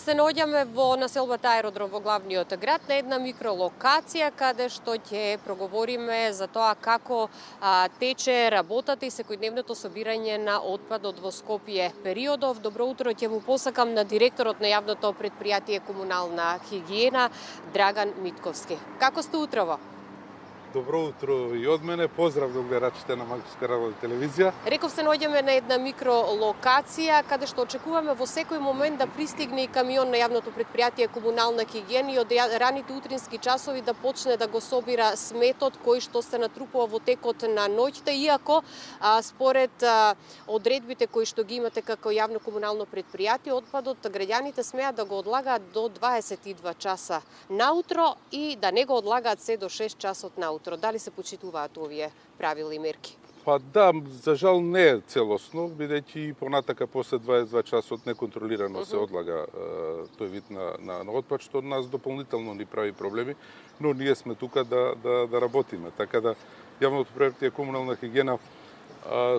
Се наоѓаме во населбата Аеродром во главниот град на една микролокација каде што ќе проговориме за тоа како тече работата и секојдневното собирање на отпадот во Скопје. Периодов, добро утро ќе му посакам на директорот на јавното предпријатие Комунална хигиена Драган Митковски. Како сте утрово? Добро утро и од мене, поздрав до гледачите на Македонска радио телевизија. Реков се наоѓаме на една микролокација каде што очекуваме во секој момент да пристигне и камион на јавното предпријатие Комунална хигиена и од раните утрински часови да почне да го собира сметот кој што се натрупува во текот на ноќта, иако според одредбите кои што ги имате како јавно комунално предпријатие, отпадот граѓаните смеат да го одлагаат до 22 часа наутро и да не го одлагаат се до 6 часот наутро. Дали се почитуваат овие правила и мерки? Па да, за жал не е целосно, бидејќи понатака после 22 часот неконтролирано се одлага тој вид на отпад, што нас дополнително ни прави проблеми, но ние сме тука да работиме. Така да јавното предпријатие Комунална хигиена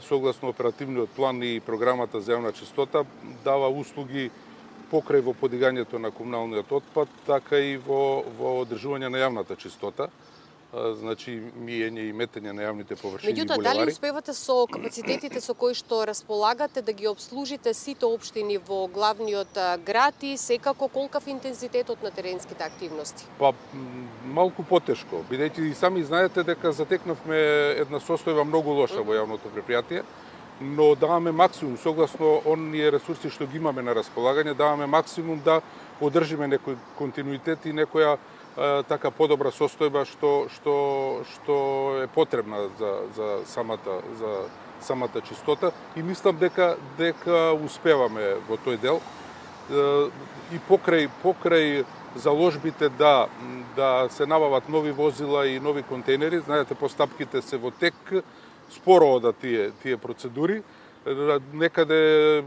согласно оперативниот план и програмата за јавна чистота дава услуги покрај во подигањето на комуналниот отпад, така и во одржување на јавната чистота. Значи миење и метење на јавните површини и булевари. Меѓутоа, дали успевате со капацитетите со кои што располагате да ги обслужите сите општини во главниот град и секако колкав интензитетот на теренските активности? Па малку потешко, бидејќи и сами знаете дека затекнавме една состојба многу лоша во јавното предпријатие, но даваме максимум согласно оние ресурси што ги имаме на располагање, даваме максимум да одржиме некој континуитет и некоја така подобра состојба што е потребна за самата чистота и мислам дека успеваме во тој дел и покрај заложбите да се набават нови возила и нови контейнери. Знаете, постапките се во тек, споро одат тие процедури. Некаде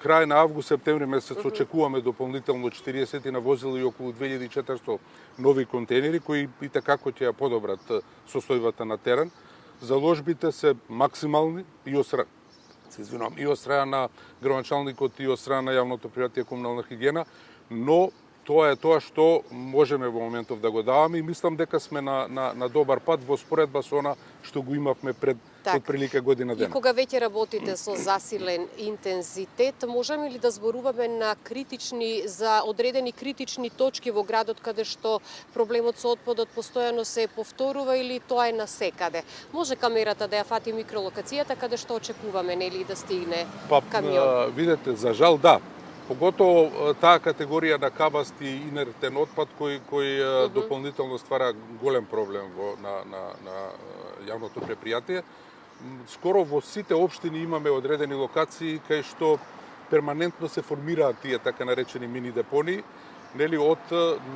крај на август, септември месец очекуваме дополнително 40 на возила и околу 2400 нови контейнери кои и такако ќе ја подобрат состојбата на терен. Заложбите се максимални и од страна на градоначалникот и од страна на јавното предпријатие Комунална хигиена, но тоа е тоа што можеме во моментов да го даваме и мислам дека сме на добар пат во споредба со она што го имавме пред отприлика година дена. И кога веќе работите со засилен интензитет, можеме ли да зборуваме за одредени критични точки во градот каде што проблемот со отпадот постојано се повторува или тоа е насекаде? Може камерата да ја фати микролокацијата каде што очекуваме нели да стигне камион? Видете, за жал да. Поготово таа категорија на кабаст и инертен отпад кој дополнително ствара голем проблем на јавното предпријатие. Скоро во сите општини имаме одредени локации кај што перманентно се формираат тие така наречени мини депонии, нели од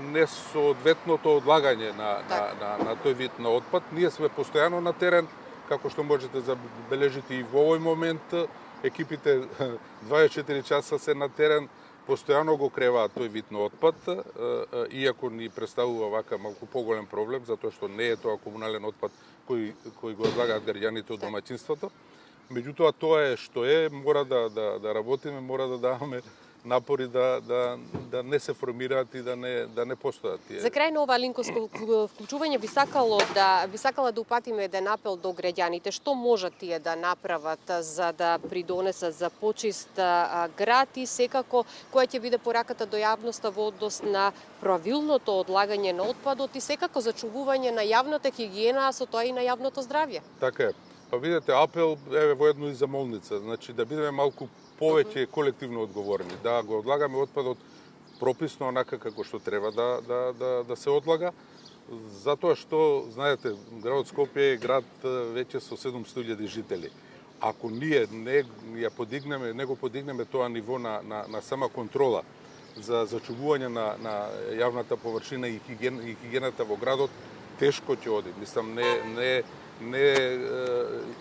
несоодветното одлагање на тој вид на отпад. Ние сме постојано на терен, како што можете забележите и во овој момент. Екипите 24 часа се на терен, постојано го креваат тој вид на отпад, иако ни представува вака малку поголем проблем, затоа што не е тоа комунален отпад кој го одлагаат граѓаните од домаќинството. Меѓутоа, тоа е што е, мора да работиме, мора да даваме напори да не се формираат и да не постојат тие. За крај на ова линковско вклучување би сакала да упатиме еден апел до граѓаните. Што можат тие да направат за да придонесат за почист град и секако која ќе биде пораката до јавноста во однос на правилното одлагање на отпадот и секако зачувување на јавната хигиена, а со тоа и на јавното здравје? Така е. Па видете, апел е воедно и за молница, значи да бидеме малку повеќе колективно одговорни, да го одлагаме отпадот прописно онака како што треба да се одлага, затоа што, знаете, градот Скопје е град веќе со 700.000 жители. Ако ние не го подигнеме тоа ниво на сама контрола за зачувување на јавната површина и хигиената во градот, тешко ќе оди. Мислам, не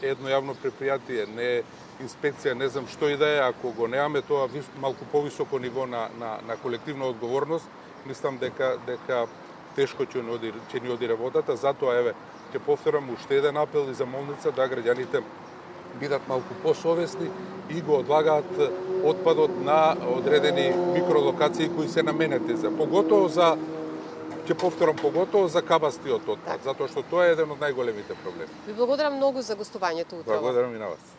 едно јавно предпријатие, не инспекција, не знам што и да е, ако го немаме тоа малку повисоко ниво на колективна одговорност, мислам дека тешко ќе ни оди работата. Затоа, ќе повторам уште еден апел и замолница да граѓаните бидат малку посовесни и го одлагаат отпадот на одредени микролокации кои се наменети за поготово за ќе повторам поготово за кабастиот отпад, затоа што тоа е еден од најголемите проблеми. Ви благодарам многу за гостувањето утрово. Благодарам и на вас.